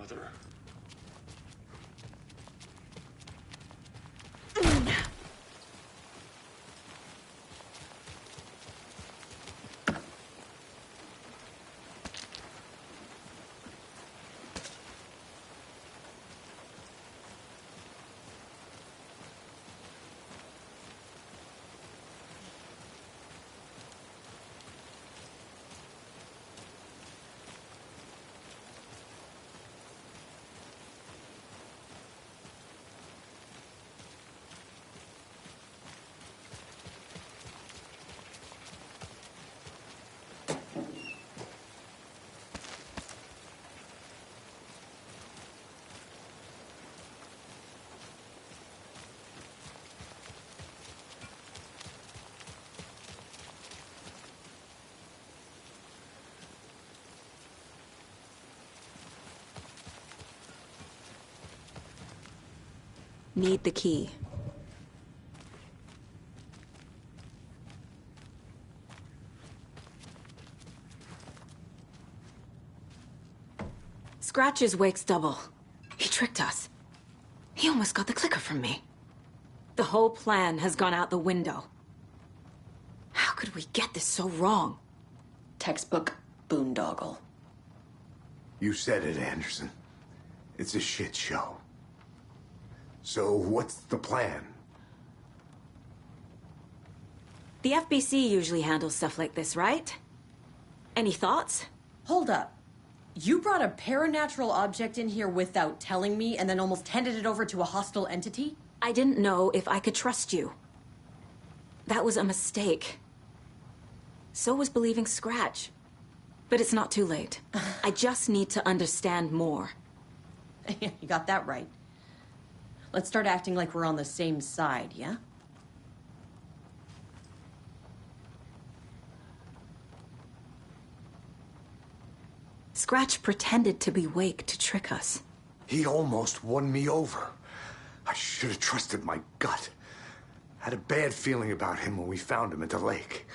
brother. Need the key. Scratches wakes double. He tricked us. He almost got the clicker from me. The whole plan has gone out the window. How could we get this so wrong? Textbook boondoggle. You said it, Anderson. It's a shit show. So what's the plan? The FBC usually handles stuff like this, right? Any thoughts? Hold up. You brought a paranatural object in here without telling me and then almost handed it over to a hostile entity? I didn't know if I could trust you. That was a mistake. So was believing Scratch. But it's not too late. I just need to understand more. You got that right. Let's start acting like we're on the same side, yeah? Scratch pretended to be Wake to trick us. He almost won me over. I should have trusted my gut. Had a bad feeling about him when we found him at the lake.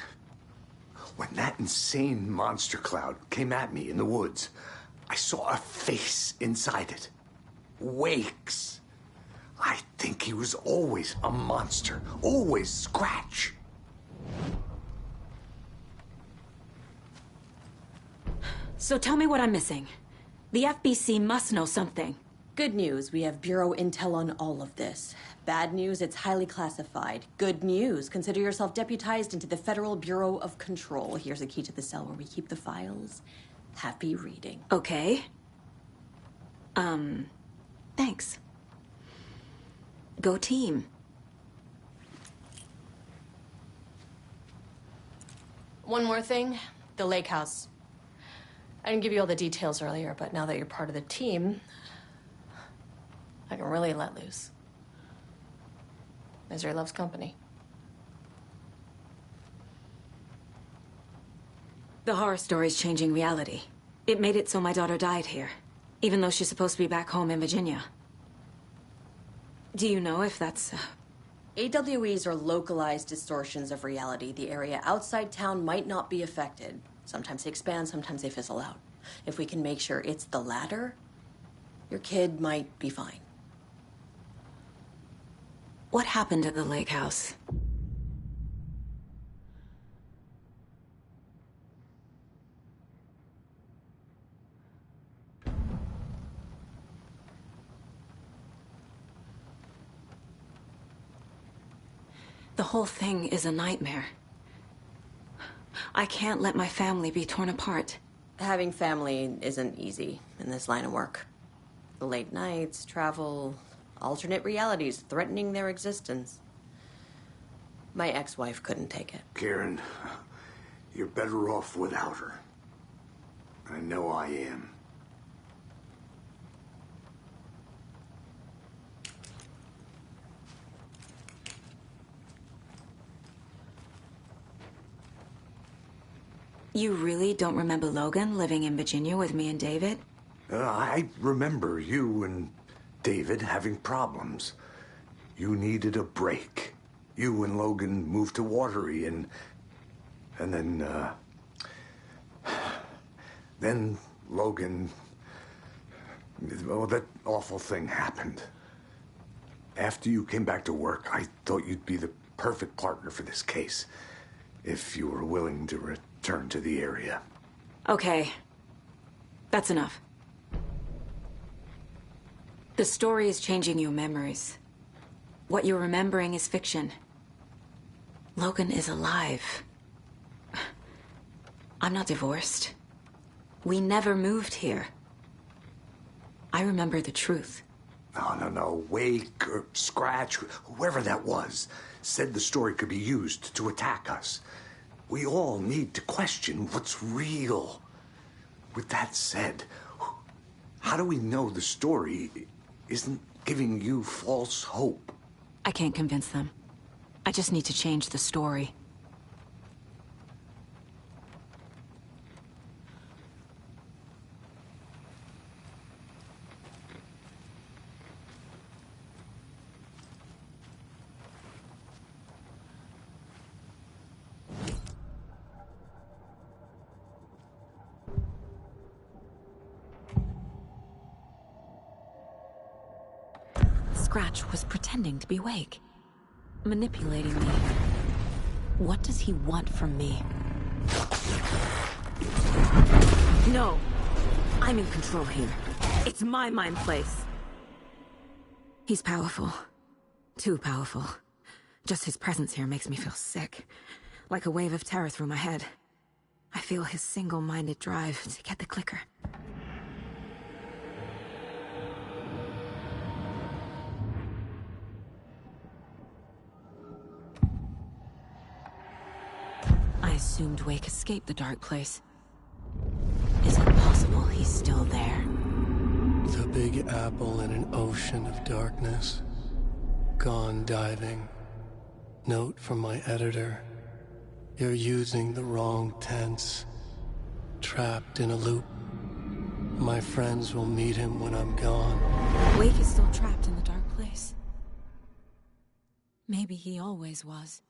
When that insane monster cloud came at me in the woods, I saw a face inside it. Wake's. I think he was always a monster. Always Scratch. So tell me what I'm missing. The FBC must know something. Good news, we have Bureau intel on all of this. Bad news, it's highly classified. Good news, consider yourself deputized into the Federal Bureau of Control. Here's a key to the cell where we keep the files. Happy reading. Okay. Thanks. Go team. One more thing, the lake house. I didn't give you all the details earlier, but now that you're part of the team, I can really let loose. Misery loves company. The horror story's changing reality. It made it so my daughter died here, even though she's supposed to be back home in Virginia. Do you know if that's... AWEs are localized distortions of reality. The area outside town might not be affected. Sometimes they expand, sometimes they fizzle out. If we can make sure it's the latter, your kid might be fine. What happened at the lake house? The whole thing is a nightmare. I can't let my family be torn apart. Having family isn't easy in this line of work. The late nights, travel, alternate realities threatening their existence. My ex-wife couldn't take it. Karen, you're better off without her. I know I am. You really don't remember Logan living in Virginia with me and David? I remember you and David having problems. You needed a break. You and Logan moved to Watery and then Logan Well, that awful thing happened. After you came back to work, I thought you'd be the perfect partner for this case. If you were willing to return to the area. Okay. That's enough. The story is changing your memories. What you're remembering is fiction. Logan is alive. I'm not divorced. We never moved here. I remember the truth. No. Wake or Scratch, whoever that was, said the story could be used to attack us. We all need to question what's real. With that said, how do we know the story isn't giving you false hope? I can't convince them. I just need to change the story. Scratch was pretending to be Wake, manipulating me. What does he want from me? No! I'm in control here. It's my mind place. He's powerful. Too powerful. Just his presence here makes me feel sick. Like a wave of terror through my head. I feel his single-minded drive to get the clicker. I assumed Wake escaped the dark place. Is it possible he's still there? The Big Apple in an ocean of darkness. Gone diving. Note from my editor. You're using the wrong tense. Trapped in a loop. My friends will meet him when I'm gone. Wake is still trapped in the dark place. Maybe he always was.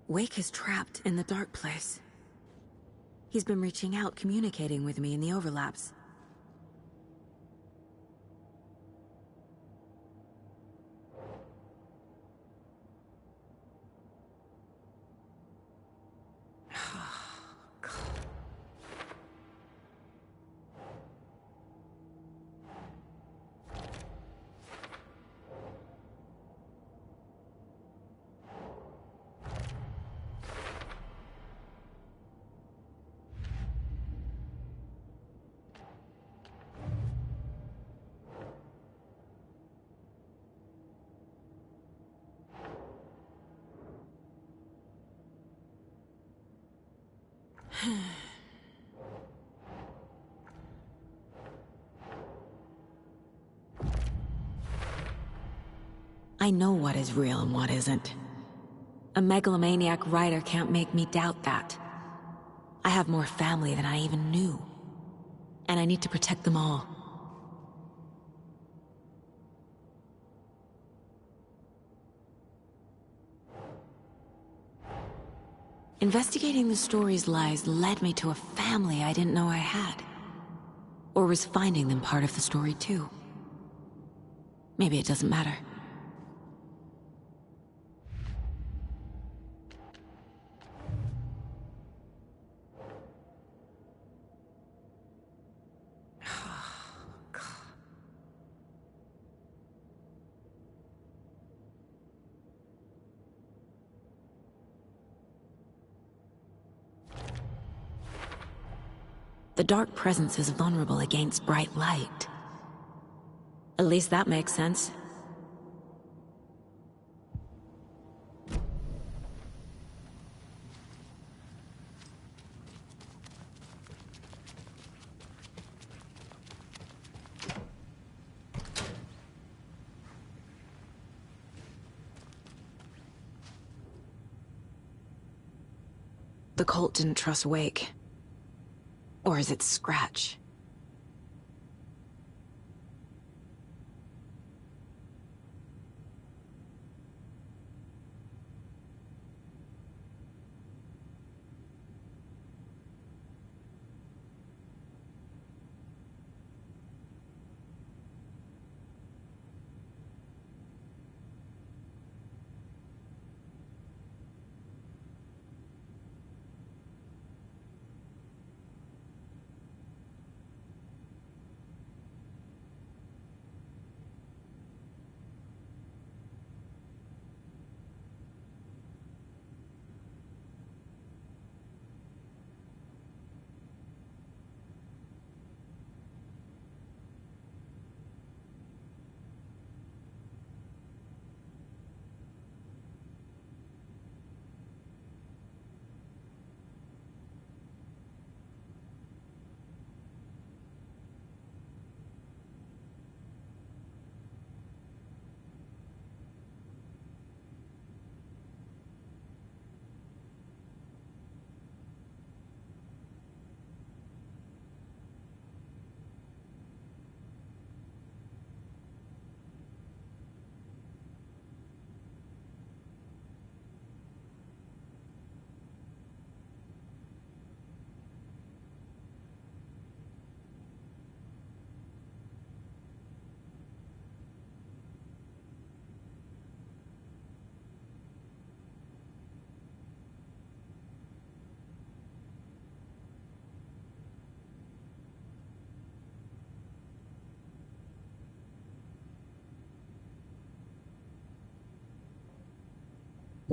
Wake is trapped in the dark place. He's been reaching out, communicating with me in the overlaps. I know what is real and what isn't. A megalomaniac writer can't make me doubt that. I have more family than I even knew. And I need to protect them all. Investigating the story's lies led me to a family I didn't know I had. Or was finding them part of the story too. Maybe it doesn't matter. The dark presence is vulnerable against bright light. At least that makes sense. The cult didn't trust Wake. Or is it Scratch?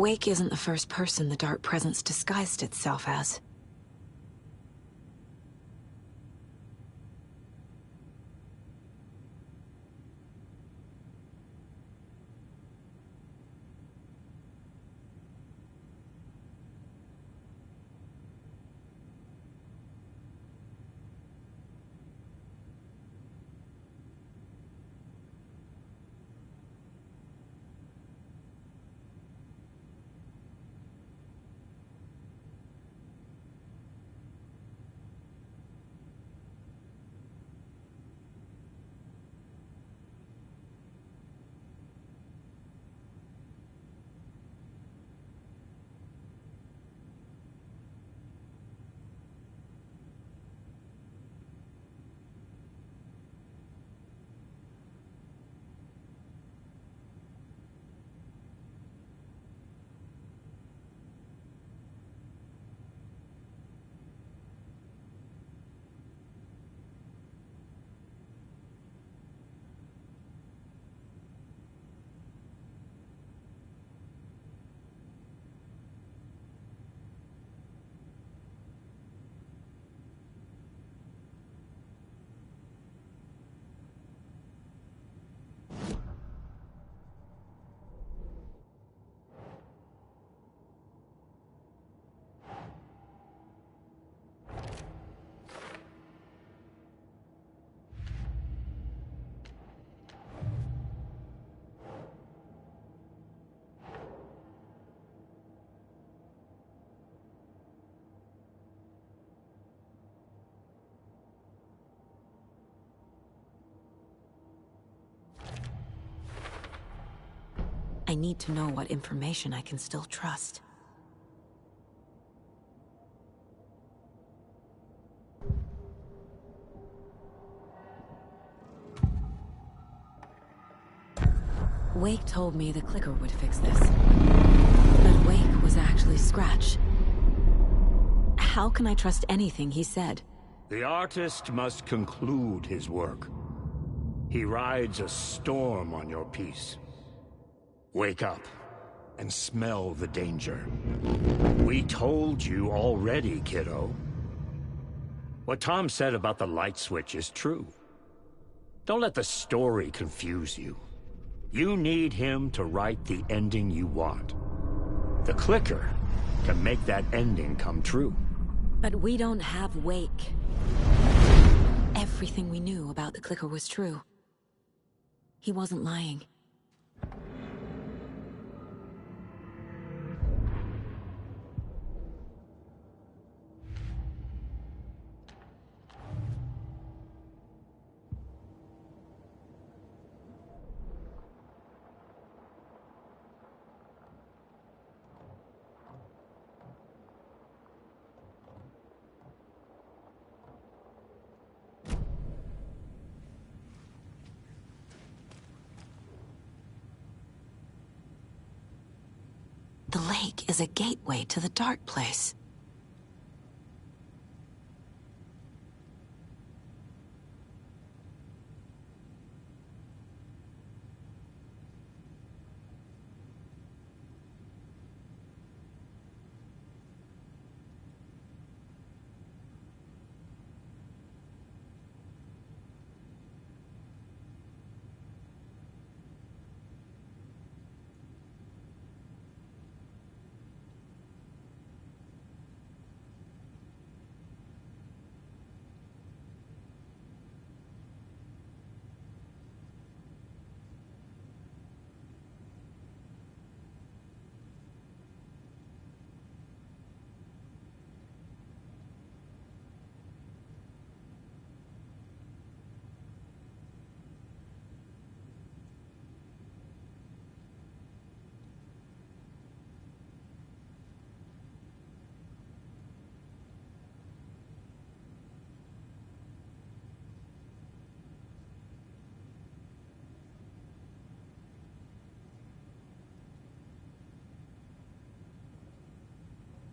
Wake isn't the first person the Dark Presence disguised itself as. I need to know what information I can still trust. Wake told me the clicker would fix this. But Wake was actually Scratch. How can I trust anything he said? The artist must conclude his work. He rides a storm on your piece. Wake up and smell the danger. We told you already, kiddo. What Tom said about the light switch is true. Don't let the story confuse you. You need him to write the ending you want. The clicker can make that ending come true. But we don't have Wake. Everything we knew about the clicker was true. He wasn't lying. is a gateway to the dark place.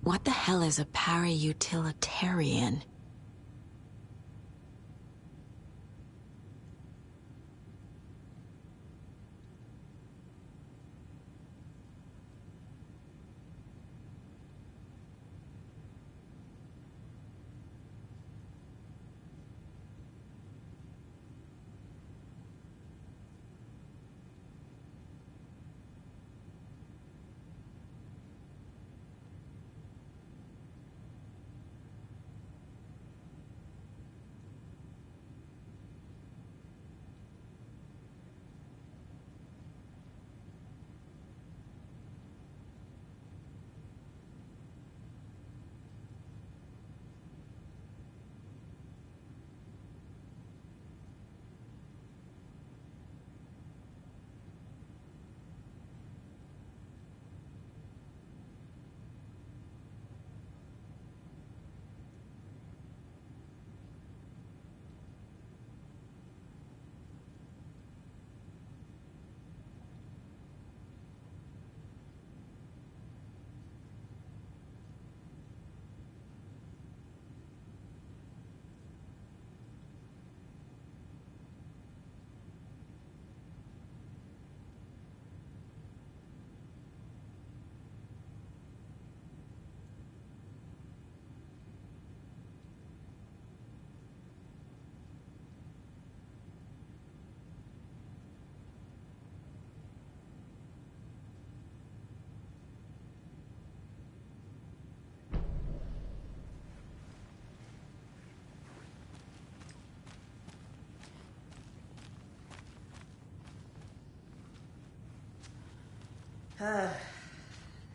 What the hell is a para-utilitarian?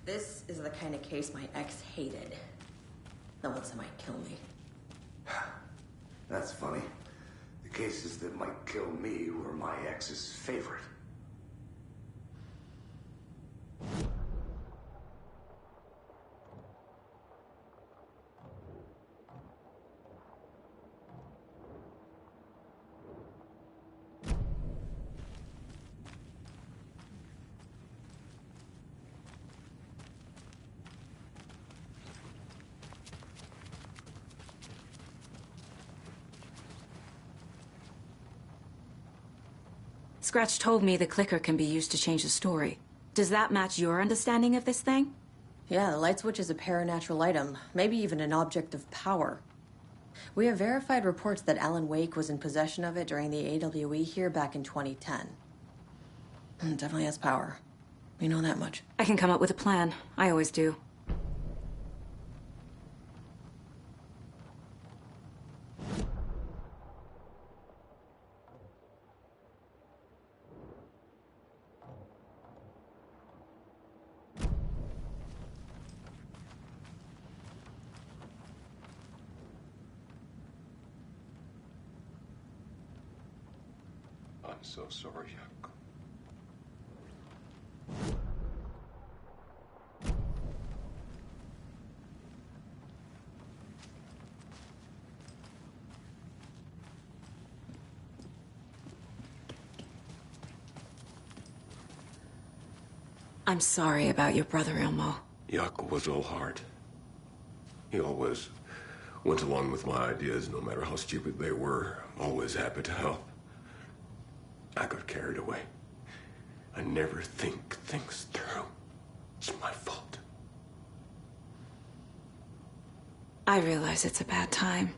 This is the kind of case my ex hated. The ones that might kill me. That's funny. The cases that might kill me were my ex's favorite. Scratch told me the clicker can be used to change the story. Does that match your understanding of this thing? Yeah, the light switch is a paranatural item, maybe even an object of power. We have verified reports that Alan Wake was in possession of it during the AWE here back in 2010. It definitely has power. We know that much. I can come up with a plan. I always do. I'm so sorry, Jack. I'm sorry about your brother, Ilmo. Jaakko was all heart. He always went along with my ideas, no matter how stupid they were. Always happy to help. I got carried away. I never think things through. It's my fault. I realize it's a bad time.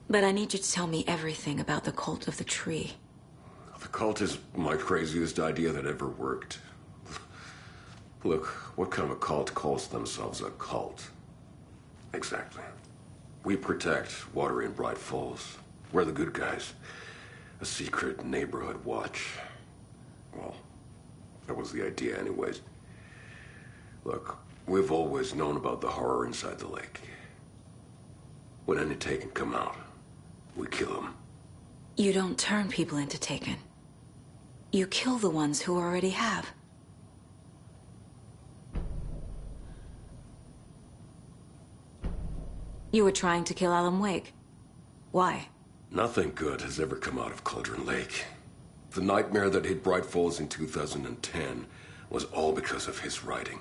But I need you to tell me everything about the Cult of the Tree. The cult is my craziest idea that ever worked. Look, what kind of a cult calls themselves a cult? Exactly. We protect water in Bright Falls. We're the good guys. A secret neighborhood watch. Well, that was the idea anyways. Look, we've always known about the horror inside the lake. When any Taken come out, we kill them. You don't turn people into Taken. You kill the ones who already have. You were trying to kill Alan Wake. Why? Nothing good has ever come out of Cauldron Lake. The nightmare that hit Bright Falls in 2010 was all because of his writing.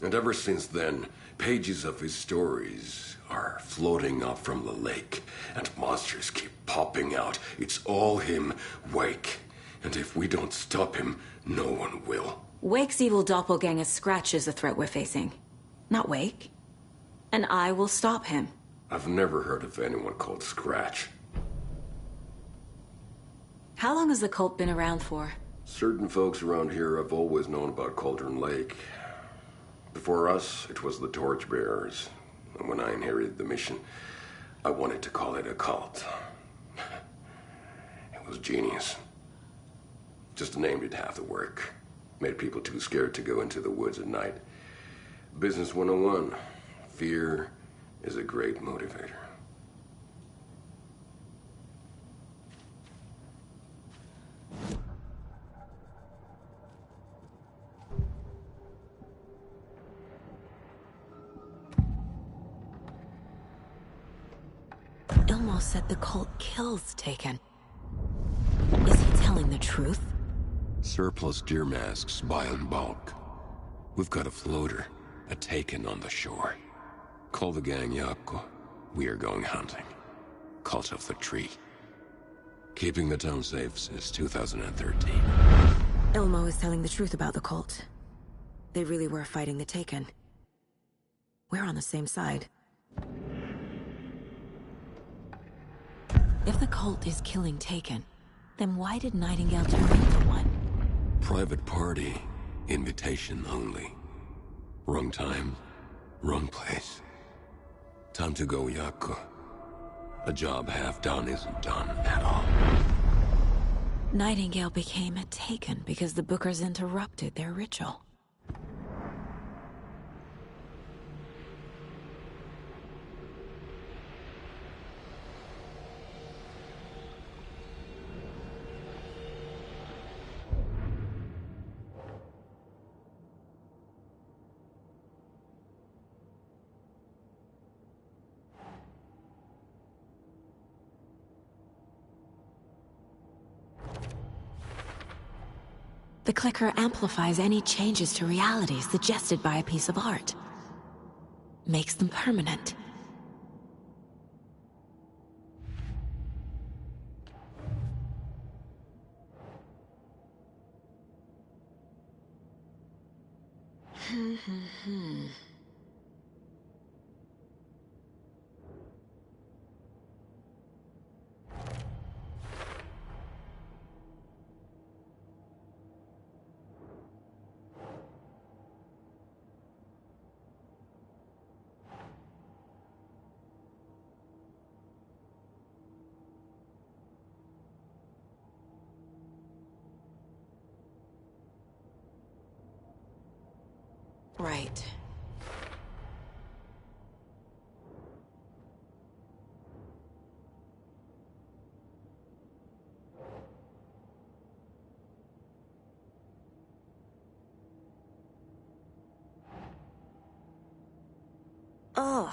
And ever since then, pages of his stories are floating up from the lake, and monsters keep popping out. It's all him, Wake. And if we don't stop him, no one will. Wake's evil doppelganger Scratch is the threat we're facing, not Wake. And I will stop him. I've never heard of anyone called Scratch. How long has the cult been around for? Certain folks around here have always known about Cauldron Lake. Before us, it was the Torchbearers. And when I inherited the mission, I wanted to call it a cult. It was genius. Just named it half the work. Made people too scared to go into the woods at night. Business 101. Fear is a great motivator. Ilmo said the cult kills Taken. Is he telling the truth? Surplus deer masks buy in bulk. We've got a floater, a Taken on the shore. Call the gang Jaakko. We are going hunting. Cult of the Tree. Keeping the town safe since 2013. Ilmo is telling the truth about the cult. They really were fighting the Taken. We're on the same side. If the cult is killing Taken, then why did Nightingale turn into one? Private party. Invitation only. Wrong time, wrong place. Time to go, Jaakko. A job half done isn't done at all. Nightingale became a Taken because the Bookers interrupted their ritual. The clicker amplifies any changes to reality suggested by a piece of art. Makes them permanent. Right. Ugh.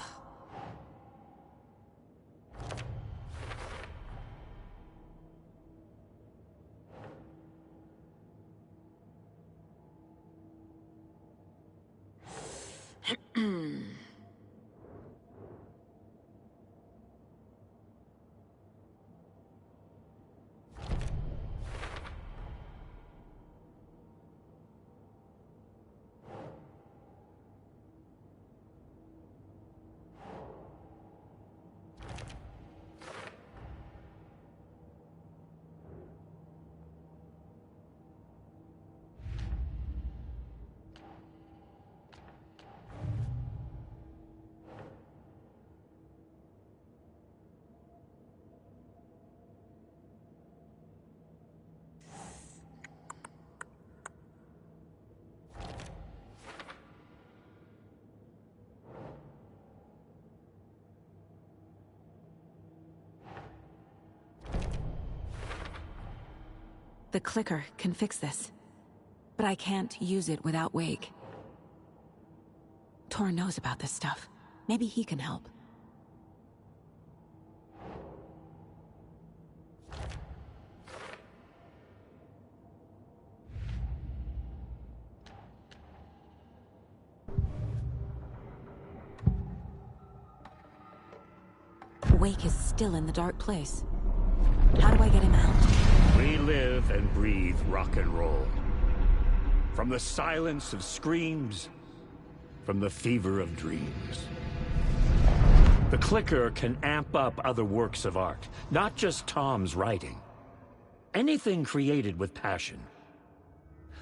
The clicker can fix this, but I can't use it without Wake. Tor knows about this stuff. Maybe he can help. Wake is still in the dark place. How do I get him out? We live and breathe rock and roll. From the silence of screams, from the fever of dreams. The clicker can amp up other works of art, not just Tom's writing. Anything created with passion.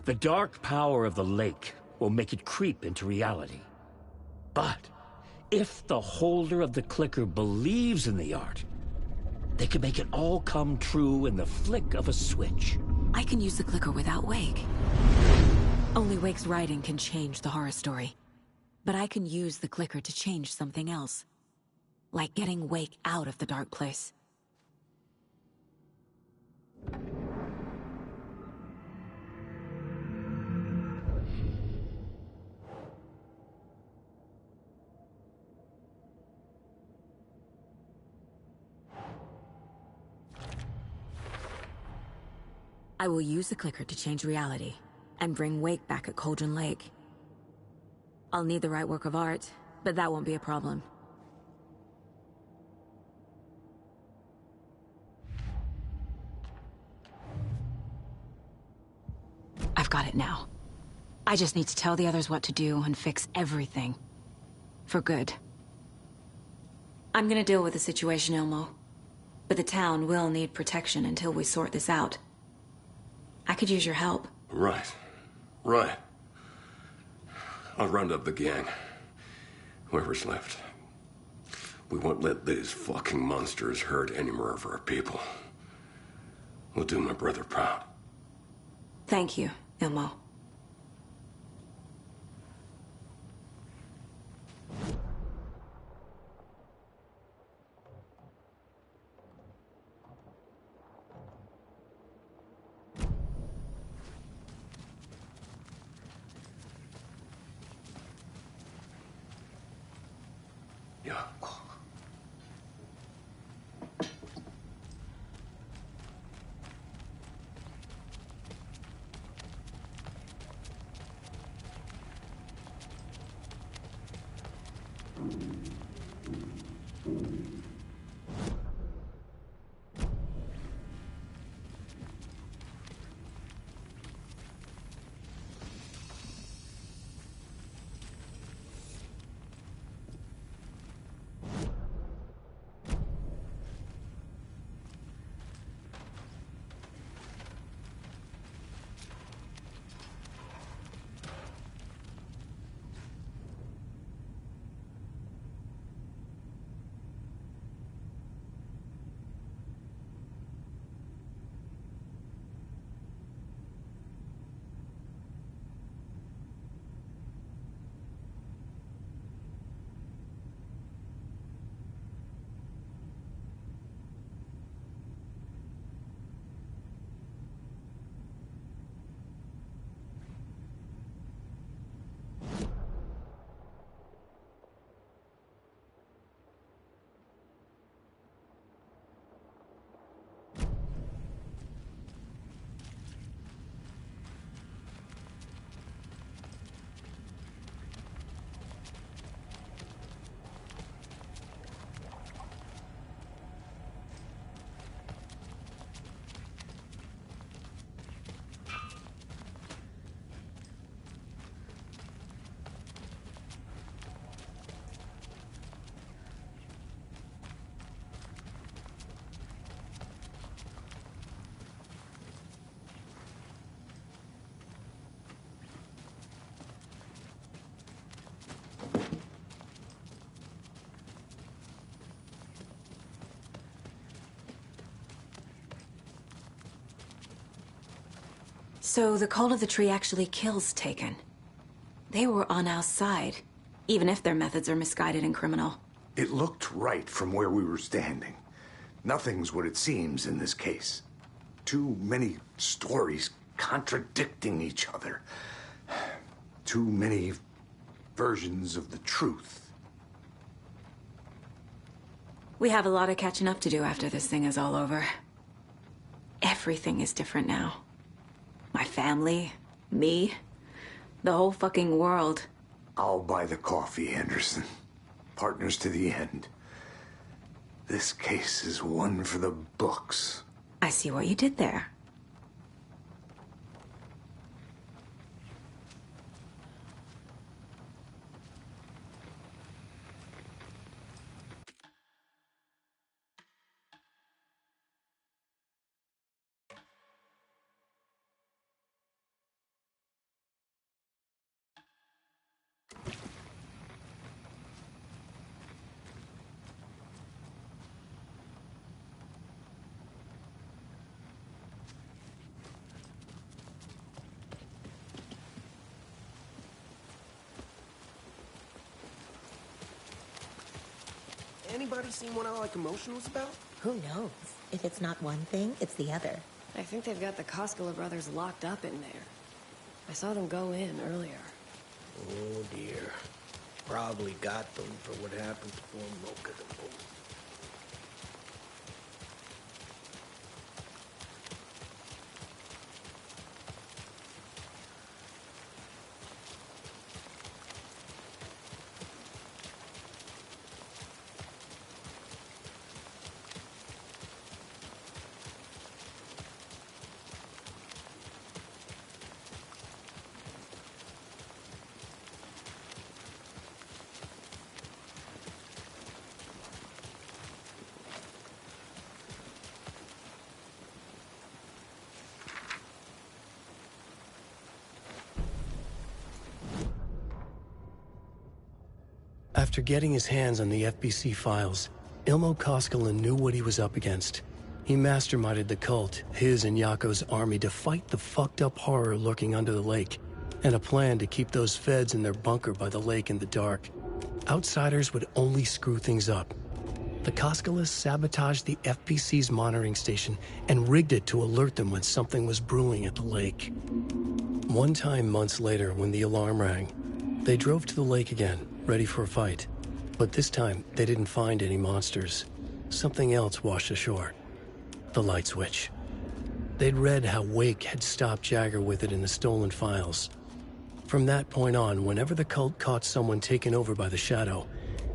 The dark power of the lake will make it creep into reality. But if the holder of the clicker believes in the art, they can make it all come true in the flick of a switch. I can use the clicker without Wake. Only Wake's writing can change the horror story. But I can use the clicker to change something else. Like getting Wake out of the dark place. I will use the clicker to change reality, and bring Wake back at Cauldron Lake. I'll need the right work of art, but that won't be a problem. I've got it now. I just need to tell the others what to do and fix everything. For good. I'm gonna deal with the situation, Ilmo. But the town will need protection until we sort this out. I could use your help. Right. I'll round up the gang. Whoever's left. We won't let these fucking monsters hurt any more of our people. We'll do my brother proud. Thank you, Ilmo. Yeah. So the Cult of the Tree actually kills Taken. They were on our side, even if their methods are misguided and criminal. It looked right from where we were standing. Nothing's what it seems in this case. Too many stories contradicting each other. Too many versions of the truth. We have a lot of catching up to do after this thing is all over. Everything is different now. My family, me, the whole fucking world. I'll buy the coffee, Anderson. Partners to the end. This case is one for the books. I see what you did there. Anybody seen what Allied Commotion was about? Who knows? If it's not one thing, it's the other. I think they've got the Koskela brothers locked up in there. I saw them go in earlier. Oh dear. Probably got them for what happened to poor Mocha the Bull. After getting his hands on the FBC files, Ilmo Koskela knew what he was up against. He masterminded the cult, his and Yako's army, to fight the fucked up horror lurking under the lake, and a plan to keep those feds in their bunker by the lake in the dark. Outsiders would only screw things up. The Koskelas sabotaged the FBC's monitoring station and rigged it to alert them when something was brewing at the lake. One time months later, when the alarm rang, they drove to the lake again, ready for a fight. But this time, they didn't find any monsters. Something else washed ashore. The light switch. They'd read how Wake had stopped Jagger with it in the stolen files. From that point on, whenever the cult caught someone taken over by the Shadow,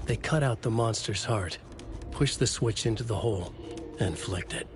they cut out the monster's heart, pushed the switch into the hole, and flicked it.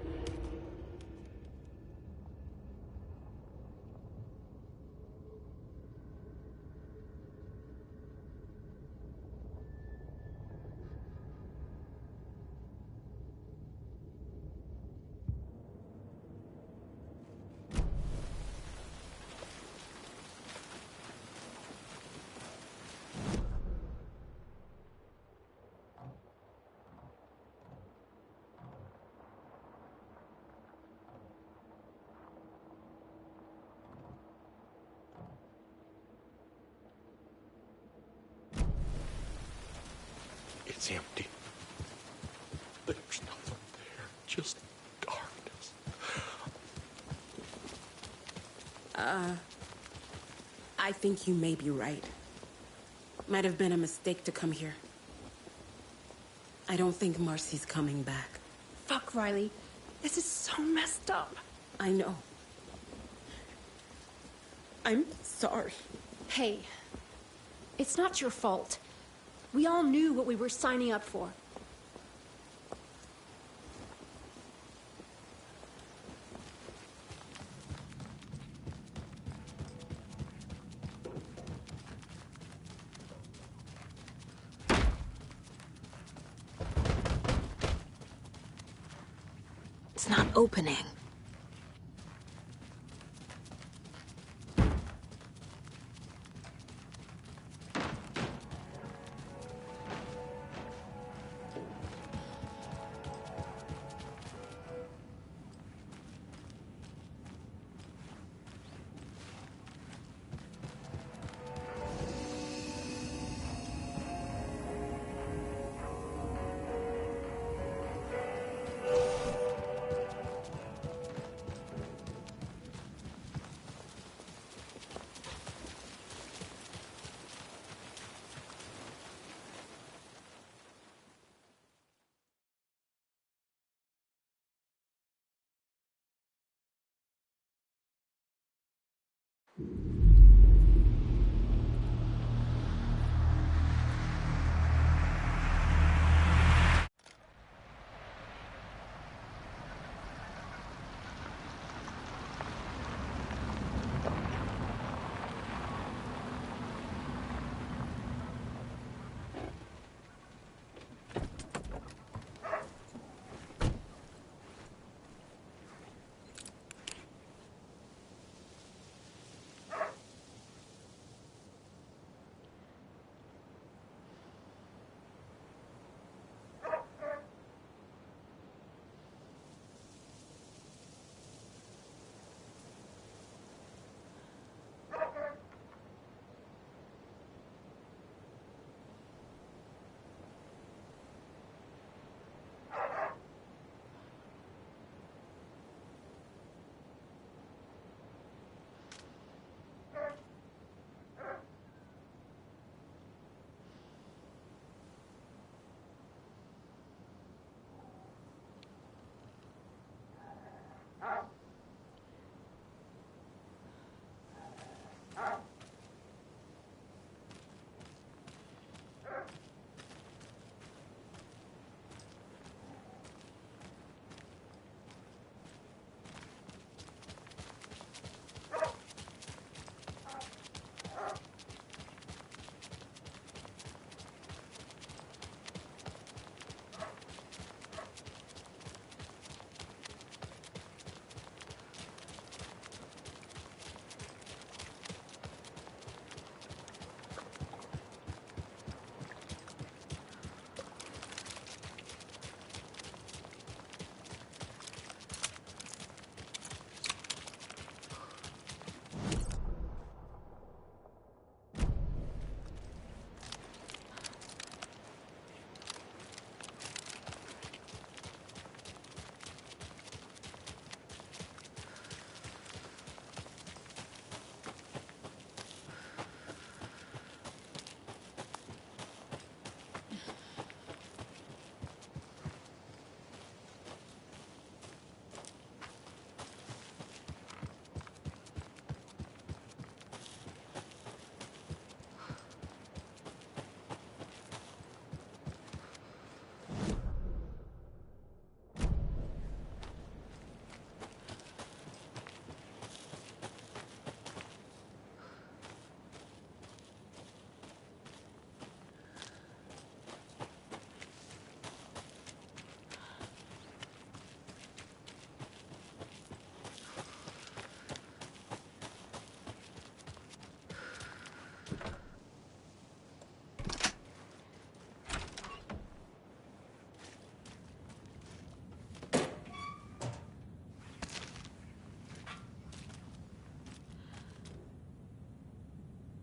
It's empty. There's nothing there, just darkness. I think you may be right. Might have been a mistake to come here. I don't think Marcy's coming back. Fuck, Riley. This is so messed up. I know. I'm sorry. Hey, it's not your fault. We all knew what we were signing up for. It's not opening.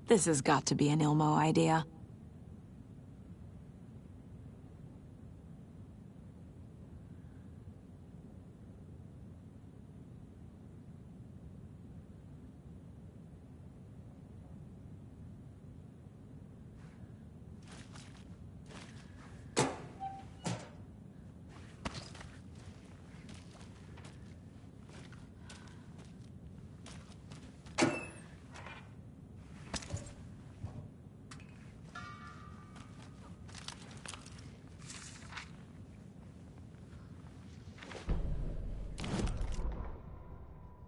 This has got to be an Ilmo idea.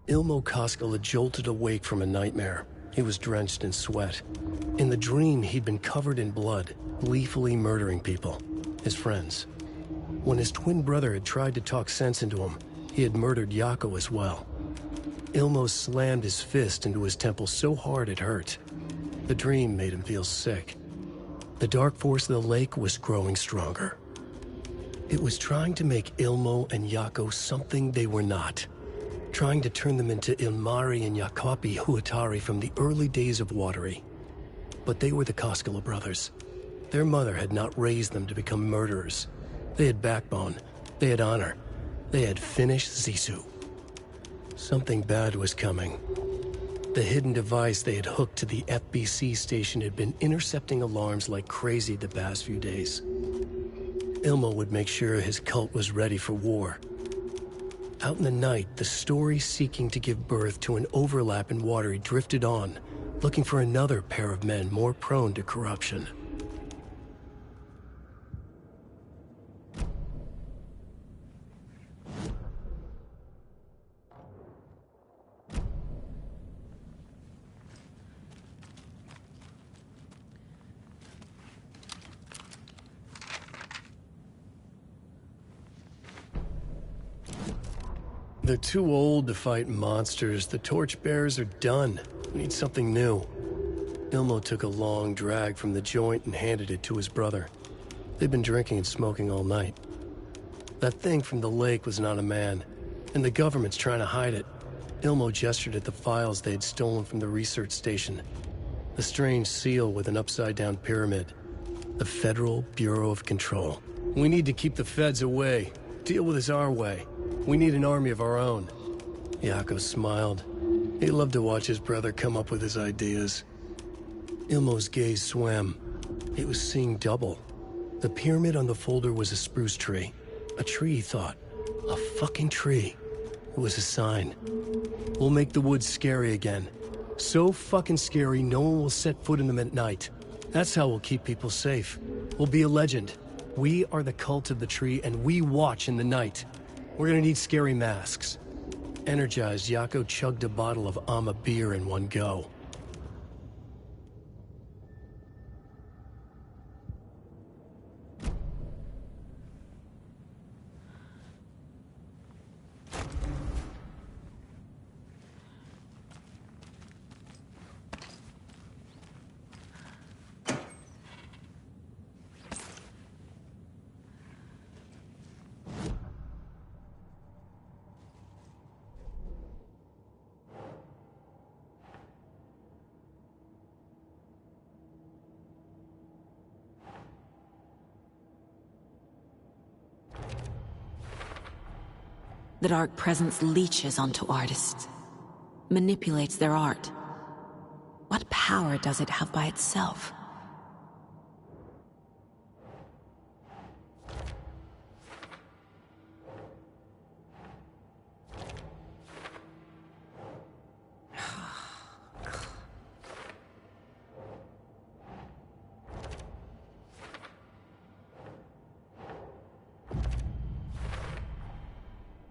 Ilmo Koskela had jolted awake from a nightmare. He was drenched in sweat. In the dream, he'd been covered in blood, gleefully murdering people, his friends. When his twin brother had tried to talk sense into him, he had murdered Yako as well. Ilmo slammed his fist into his temple so hard it hurt. The dream made him feel sick. The dark force of the lake was growing stronger. It was trying to make Ilmo and Yako something they were not. Trying to turn them into Ilmari and Yakapi Huatari from the early days of Watery. But they were the Koskela brothers. Their mother had not raised them to become murderers. They had backbone. They had honor. They had finished Sisu. Something bad was coming. The hidden device they had hooked to the FBC station had been intercepting alarms like crazy the past few days. Ilmo would make sure his cult was ready for war. Out in the night, the story seeking to give birth to an overlap in water he drifted on, looking for another pair of men more prone to corruption. They're too old to fight monsters. The torchbearers are done. We need something new. Ilmo took a long drag from the joint and handed it to his brother. They'd been drinking and smoking all night. That thing from the lake was not a man, and the government's trying to hide it. Ilmo gestured at the files they had stolen from the research station. The strange seal with an upside-down pyramid. The Federal Bureau of Control. We need to keep the feds away. Deal with this our way. We need an army of our own. Yako smiled. He loved to watch his brother come up with his ideas. Ilmo's gaze swam. He was seeing double. The pyramid on the folder was a spruce tree. A tree, he thought. A fucking tree. It was a sign. We'll make the woods scary again. So fucking scary, no one will set foot in them at night. That's how we'll keep people safe. We'll be a legend. We are the cult of the tree, and we watch in the night. We're gonna need scary masks. Energized, Yako chugged a bottle of Ama beer in one go. The Dark Presence leeches onto artists, manipulates their art. What power does it have by itself?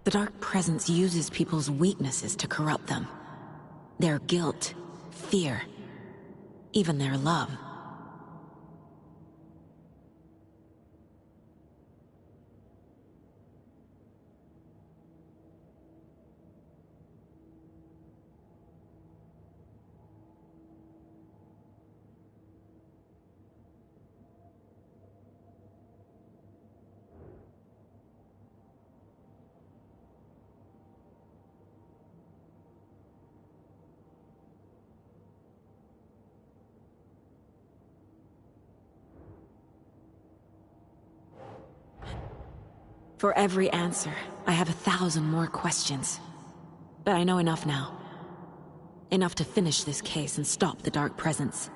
The Dark Presence uses people's weaknesses to corrupt them. Their guilt, fear, even their love. For every answer, I have 1,000 more questions. But I know enough now. Enough to finish this case and stop the Dark Presence.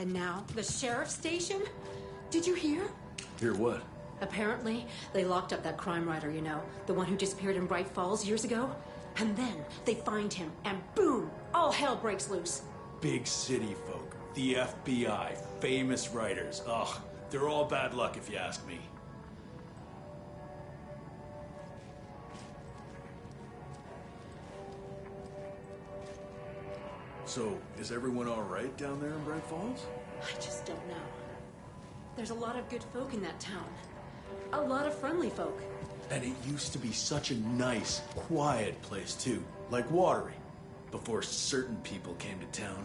And now, the sheriff's station? Did you hear? Hear what? Apparently, they locked up that crime writer, you know, the one who disappeared in Bright Falls years ago. And then they find him, and boom, all hell breaks loose. Big city folk, the FBI, famous writers. Ugh, they're all bad luck if you ask me. So, is everyone all right down there in Bright Falls? I just don't know. There's a lot of good folk in that town. A lot of friendly folk. And it used to be such a nice, quiet place too, like Watery, before certain people came to town.